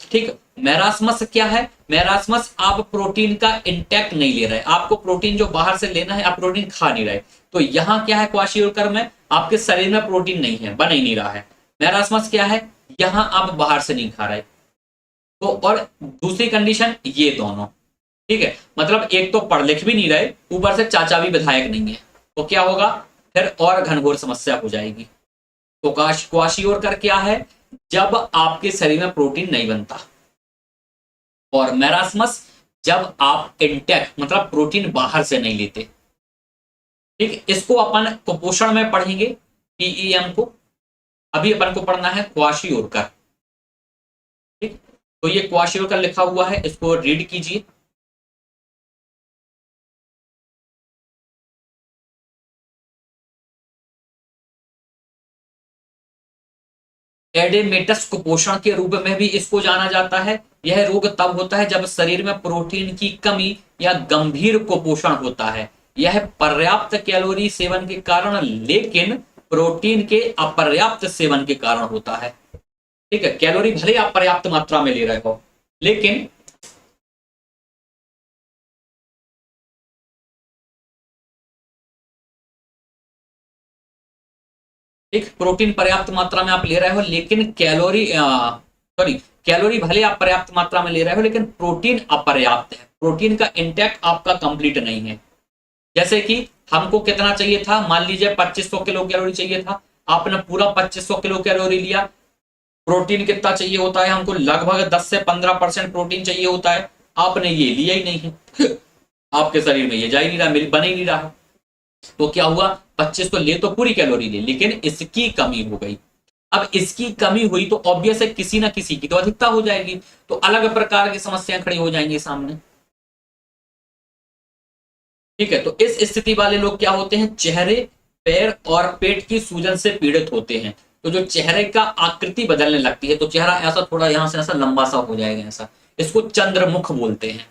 ठीक, मैरास्मस क्या है, मैरास्मस आप प्रोटीन का इंटेक्ट नहीं ले रहे, आपको प्रोटीन जो बाहर से लेना है आप प्रोटीन खा नहीं रहे, तो यहां क्या है क्वाशियोरकर में, आपके शरीर में प्रोटीन नहीं है, बन ही नहीं रहा है। मैरास्मस क्या है, यहां आप बाहर से नहीं खा रहे। तो और दूसरी कंडीशन ये दोनों। ठीक है, मतलब एक तो पढ़ लिख भी नहीं रहे, ऊपर से चाचा भी विधायक नहीं है, तो क्या होगा, फिर और घनघोर समस्या हो जाएगी। तो क्वाशियोरकर क्या है, जब आपके शरीर में प्रोटीन नहीं बनता। और मैरास्मस जब आप इंटेक्ट, मतलब प्रोटीन बाहर से नहीं लेते। ठीक, इसको अपन कुपोषण में पढ़ेंगे, पीईएम को। अभी अपन को पढ़ना है क्वाशियोरकर। ठीक, तो ये क्वाशियोरकर लिखा हुआ है, इसको रीड कीजिए। एडेमेटस कुपोषण के रूप में भी इसको जाना जाता है। यह रोग तब होता है जब शरीर में प्रोटीन की कमी या गंभीर कुपोषण होता है। यह पर्याप्त कैलोरी सेवन के कारण, लेकिन प्रोटीन के अपर्याप्त सेवन के कारण होता है। ठीक है, कैलोरी भले आप पर्याप्त मात्रा में ले रहे हो, लेकिन एक प्रोटीन पर्याप्त मात्रा में आप ले रहे हो, लेकिन कैलोरी सॉरी, कैलोरी भले आप पर्याप्त मात्रा में ले रहे हो, लेकिन प्रोटीन अपर्याप्त है, प्रोटीन का इंटेक आपका कंप्लीट नहीं है। जैसे कि हमको कितना चाहिए था, मान लीजिए 2500 किलो कैलोरी चाहिए था, आपने पूरा 2500 किलो कैलोरी लिया। प्रोटीन कितना चाहिए होता है हमको, लगभग 10 से 15% प्रोटीन चाहिए होता है, आपने ये लिया ही नहीं है। आपके शरीर में ये जा ही नहीं रहा, मेरी बन ही नहीं रहा। तो क्या हुआ, 25 तो ले तो पूरी कैलोरी ले, लेकिन इसकी कमी हो गई। अब इसकी कमी हुई तो ऑब्वियस है किसी ना किसी की तो अधिकता हो जाएगी, तो अलग प्रकार की समस्याएं खड़ी हो जाएंगी सामने। ठीक है, तो इस स्थिति वाले लोग क्या होते हैं, चेहरे, पैर और पेट की सूजन से पीड़ित होते हैं। तो जो चेहरे का आकृति बदलने लगती है, तो चेहरा ऐसा थोड़ा यहां से ऐसा लंबा सा हो जाएगा, ऐसा, इसको चंद्रमुख बोलते हैं।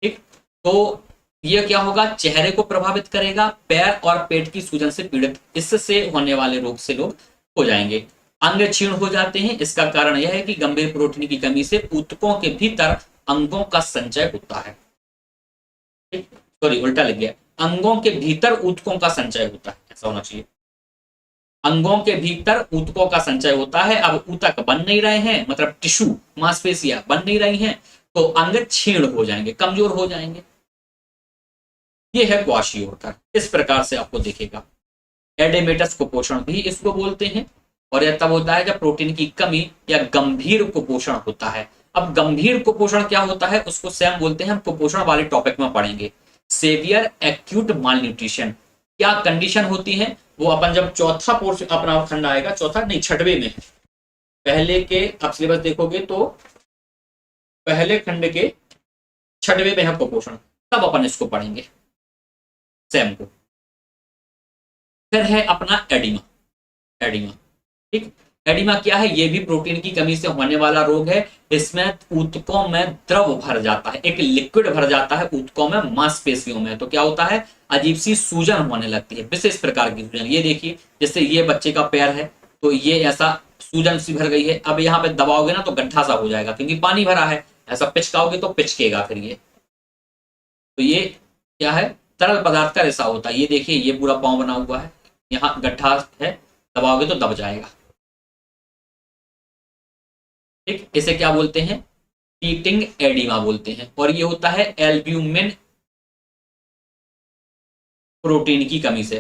ठीक, तो ये क्या होगा, चेहरे को प्रभावित करेगा, पैर और पेट की सूजन से पीड़ित, इससे होने वाले रोग से लोग हो जाएंगे। अंग क्षीण हो जाते हैं, इसका कारण यह है कि गंभीर प्रोटीन की कमी से ऊतकों के भीतर अंगों का संचय होता है। सॉरी, उल्टा लग गया, अंगों के भीतर ऊतकों का संचय होता है, ऐसा होना चाहिए। अंगों के भीतर ऊतकों का संचय होता है। अब ऊतक बन नहीं रहे हैं, मतलब टिश्यू, मांसपेशियां बन नहीं रही हैं, तो अंग क्षीण हो जाएंगे, कमजोर हो जाएंगे। ये है क्वाशियोरकर, इस प्रकार से आपको दिखेगा। एडेमेटस कुपोषण भी इसको बोलते हैं, और यह तब होता है जब प्रोटीन की कमी या गंभीर कुपोषण होता है। अब गंभीर कुपोषण क्या होता है, उसको सैम बोलते हैं, हम कुपोषण वाले टॉपिक में पढ़ेंगे। सेवियर एक्यूट माल न्यूट्रिशन क्या कंडीशन होती है, वो अपन जब चौथा पोर्शन अपना खंड आएगा, चौथा नहीं छठवें में, पहले के आप सिलेबस देखोगे तो पहले खंड के छठवें में है कुपोषण, तब अपन इसको पढ़ेंगे सैम को। फिर है अपना एडिमा। एडिमा, ठीक, एडिमा क्या है, ये भी प्रोटीन की कमी से होने वाला रोग है। इसमें ऊतकों में द्रव भर जाता है, एक लिक्विड भर जाता है ऊतकों में, मांसपेशियों में, तो क्या होता है, अजीब सी सूजन होने लगती है, विशेष प्रकार की सूजन। ये देखिए, जैसे ये बच्चे का पैर है, तो ये ऐसा सूजन सी भर गई है। अब यहाँ पे दबाओगे ना तो गड्ढा सा हो जाएगा, क्योंकि पानी भरा है, ऐसा पिचकाओगे तो पिचकेगा फिर ये। तो ये क्या है, तरल पदार्थ का रेशा होता है। ये देखिए, ये पूरा पाँव बना हुआ है, यहाँ गड्ढा है, दबाओगे तो दब जाएगा। ठीक, इसे क्या बोलते हैं? हीटिंग एडिमा बोलते हैं। और ये होता है एल्ब्यूमिन प्रोटीन की कमी से।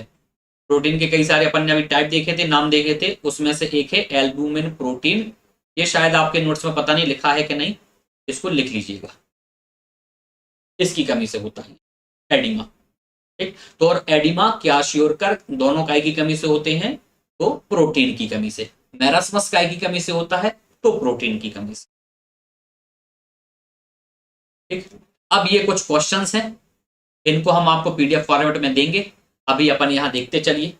प्रोटीन के कई सारे अपन ने अभी टाइप देखे थे, नाम देखे थे, उसमें से एक है एल्ब्यूमिन प्रोटीन। ये शायद आपके नोट्स में पता नहीं लिखा है कि नहीं, इसको लिख लीजिएगा। इसकी कमी से होता है एडिमा। ठीक, तो और एडिमा क्या श्योर कर दोनों काय की कमी से होते हैं? तो प्रोटीन की कमी से। मैरास्मस काय की कमी से होता है? तो प्रोटीन की कमी से। ठीक, अब ये कुछ क्वेश्चंस हैं, इनको हम आपको पीडीएफ फॉर्मेट में देंगे। अभी अपन यहां देखते चलिए,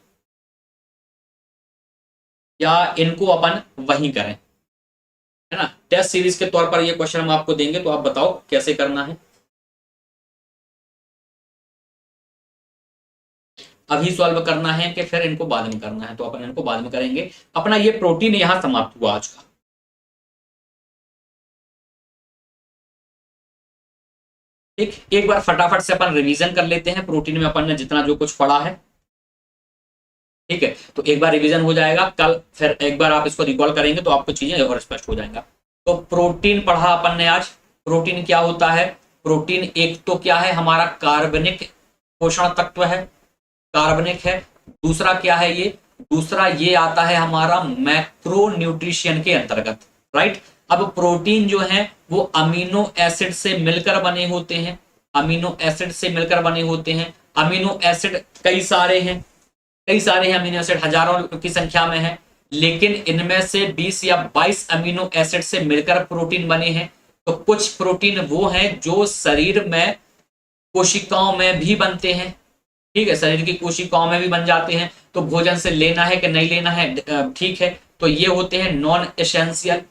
या इनको अपन वहीं करें, है ना। टेस्ट सीरीज के तौर पर ये क्वेश्चन हम आपको देंगे, तो आप बताओ कैसे करना है। अभी सॉल्व करना है कि फिर इनको बाद में करना है? तो अपन इनको बाद में करेंगे। अपना ये प्रोटीन यहां समाप्त हुआ आज का। ठीक, एक बार फटाफट से अपन रिवीजन कर लेते हैं प्रोटीन में अपन ने जितना जो कुछ पढ़ा है। ठीक है, तो एक बार रिवीजन हो जाएगा, कल फिर एक बार आप इसको रिकॉल करेंगे तो आपको चीजें और स्पष्ट हो जाएगा। तो प्रोटीन पढ़ा अपन ने आज। प्रोटीन क्या होता है? प्रोटीन एक तो क्या है, हमारा कार्बनिक पोषण तत्व है, कार्बनिक है। दूसरा क्या है ये? दूसरा ये आता है हमारा मैक्रो न्यूट्रिशन के अंतर्गत, राइट। अब प्रोटीन जो है वो अमीनो एसिड से मिलकर बने होते हैं, अमीनो एसिड से मिलकर बने होते हैं। अमीनो एसिड कई सारे हैं, कई सारे हैं अमीनो एसिड, हजारों की संख्या में है, लेकिन इनमें से 20 या 22 अमीनो एसिड से मिलकर प्रोटीन बने हैं। तो कुछ प्रोटीन वो हैं जो शरीर में कोशिकाओं में भी बनते हैं। ठीक है, शरीर की कोशिकाओं में भी बन जाते हैं। तो भोजन से लेना है कि नहीं लेना है, ठीक है। तो ये होते हैं नॉन एसेंशियल,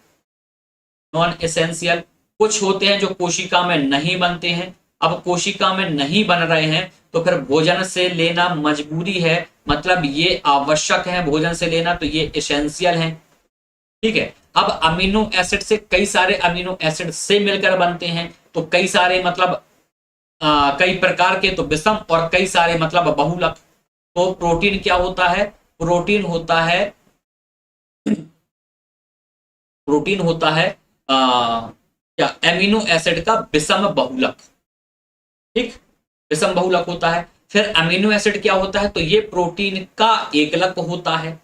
नॉन एसेंशियल। कुछ होते हैं जो कोशिका में नहीं बनते हैं। अब कोशिका में नहीं बन रहे हैं तो फिर भोजन से लेना मजबूरी है, मतलब ये आवश्यक है भोजन से लेना, तो ये एसेंशियल है। ठीक है, अब अमीनो एसिड से कई सारे अमीनो एसिड से मिलकर बनते हैं, तो कई सारे मतलब कई प्रकार के, तो विषम, और कई सारे मतलब बहुलक। तो प्रोटीन क्या होता है? प्रोटीन होता है, प्रोटीन होता है क्या? एमिनो एसिड का विषम बहुलक। ठीक, विषम बहुलक होता है। फिर अमीनो एसिड क्या होता है? तो ये प्रोटीन का एकलक होता है।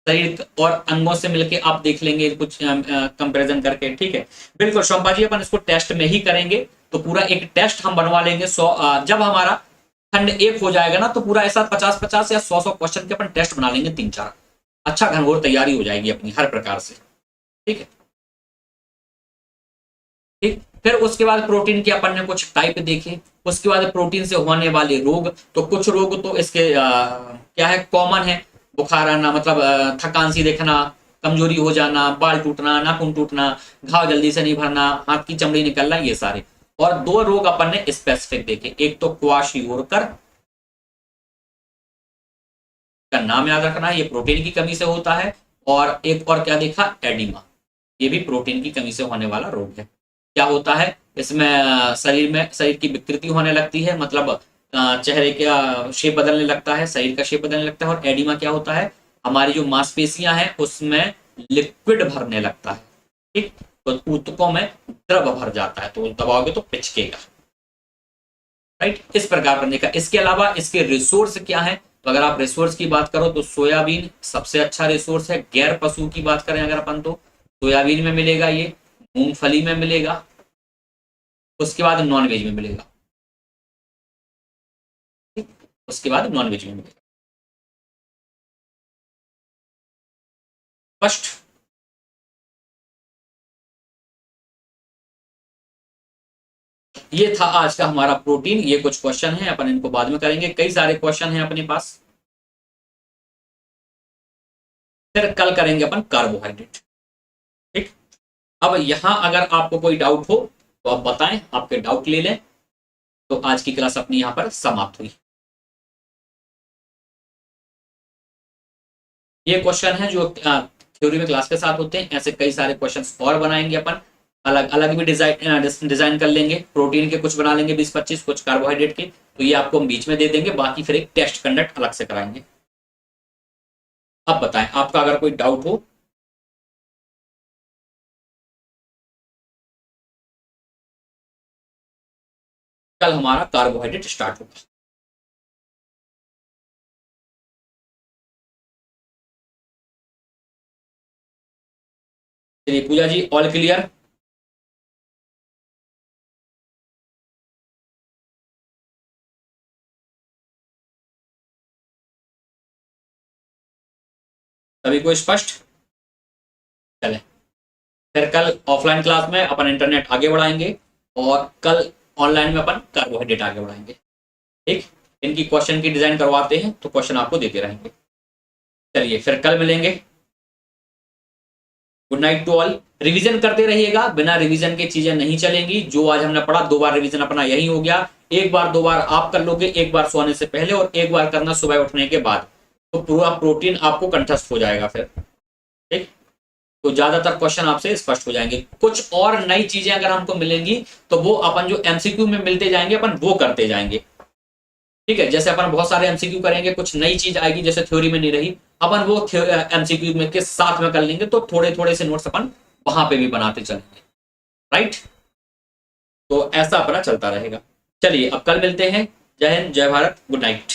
शरीर और अंगों से मिलके आप देख लेंगे कुछ कंपैरिजन करके। ठीक है, बिल्कुल शोभा जी, अपन इसको टेस्ट में ही करेंगे। तो पूरा एक टेस्ट हम बनवा लेंगे 100, जब हमारा खंड 1 हो जाएगा ना, तो पूरा ऐसा 50-50 या 100-100 क्वेश्चन के अपन टेस्ट बना लेंगे 3-4। अच्छा घनघोर तैयारी हो जाएगी अपनी हर प्रकार से। ठीक है, ठीक। फिर उसके बाद प्रोटीन के अपन ने कुछ टाइप देखे। उसके बाद प्रोटीन से होने वाले रोग, तो कुछ रोग तो इसके क्या है, कॉमन है। बुखार आना, मतलब थकान सी देखना, कमजोरी हो जाना, बाल टूटना, नाखून टूटना, घाव जल्दी से नहीं भरना, हाथ की चमड़ी निकलना, ये सारे। और 2 रोग अपन ने स्पेसिफिक देखे, एक तो क्वाशियोरकर का नाम याद रखना है, ये प्रोटीन की कमी से होता है। और एक और क्या देखा, एडिमा, ये भी प्रोटीन की कमी से होने वाला रोग है। क्या होता है इसमें? शरीर में, शरीर की विकृति होने लगती है, मतलब चेहरे का शेप बदलने लगता है, शरीर का शेप बदलने लगता है। और एडिमा क्या होता है? हमारी जो मांसपेशियां हैं उसमें लिक्विड भरने लगता है। ठीक, तो ऊतकों में द्रव भर जाता है, तो दबाओगे तो पिचकेगा, राइट। इस प्रकार करने का। इसके अलावा इसके रिसोर्स क्या है? तो अगर आप रिसोर्स की बात करो तो सोयाबीन सबसे अच्छा रिसोर्स है। गैर पशु की बात करें अगर अपन, तो सोयाबीन में मिलेगा, ये मूंगफली में मिलेगा, उसके बाद नॉन वेज में मिलेगा। उसके बाद नॉन वेज में मिलेगा। फर्स्ट, ये था आज का हमारा प्रोटीन। ये कुछ क्वेश्चन है, अपन इनको बाद में करेंगे, कई सारे क्वेश्चन हैं अपने पास। फिर कल करेंगे अपन कार्बोहाइड्रेट। ठीक, अब यहां अगर आपको कोई डाउट हो तो आप बताएं, आपके डाउट ले लें। तो आज की क्लास अपनी यहां पर समाप्त हुई। ये क्वेश्चन है जो थ्योरी में क्लास के साथ होते हैं, ऐसे कई सारे क्वेश्चंस और बनाएंगे अपन, अलग अलग भी डिजाइन कर लेंगे। प्रोटीन के कुछ बना लेंगे 20-25, कुछ कार्बोहाइड्रेट के, तो ये आपको हम बीच में दे देंगे। बाकी फिर एक टेस्ट कंडक्ट अलग से कराएंगे। अब बताएं आपका अगर कोई डाउट हो। कल हमारा कार्बोहाइड्रेट स्टार्ट होगा। चलिए पूजा जी, ऑल क्लियर? सभी को स्पष्ट? चले, फिर कल ऑफलाइन क्लास में अपन इंटरनेट आगे बढ़ाएंगे और कल ऑनलाइन में अपन कार्बोहाइड्रेट आगे बढ़ाएंगे। ठीक, इनकी क्वेश्चन की डिजाइन करवाते हैं तो क्वेश्चन आपको देते रहेंगे। चलिए फिर कल मिलेंगे। Good night to all. Revision करते रहिएगा, बिना रिवीजन के चीजें नहीं चलेंगी। जो आज हमने पढ़ा 2 बार रिवीजन अपना यही हो गया। 1 बार 2 बार आप कर लोगे, 1 बार सोने से पहले और 1 बार करना सुबह उठने के बाद, तो पूरा प्रोटीन आपको कंठस्थ हो जाएगा फिर। ठीक, तो ज्यादातर क्वेश्चन आपसे स्पष्ट हो जाएंगे। कुछ और नई चीजें अगर हमको मिलेंगी तो वो अपन जो एमसीक्यू में मिलते जाएंगे अपन वो करते जाएंगे। ठीक है, जैसे अपन बहुत सारे एमसीक्यू करेंगे, कुछ नई चीज आएगी जैसे थ्योरी में नहीं रही, अपन वो एमसीक्यू में के साथ में कर लेंगे, तो थोड़े थोड़े से नोट्स अपन वहां पे भी बनाते चलेंगे। राइट, तो ऐसा अपना चलता रहेगा। चलिए अब कल मिलते हैं। जय हिंद, जय भारत, गुड नाइट।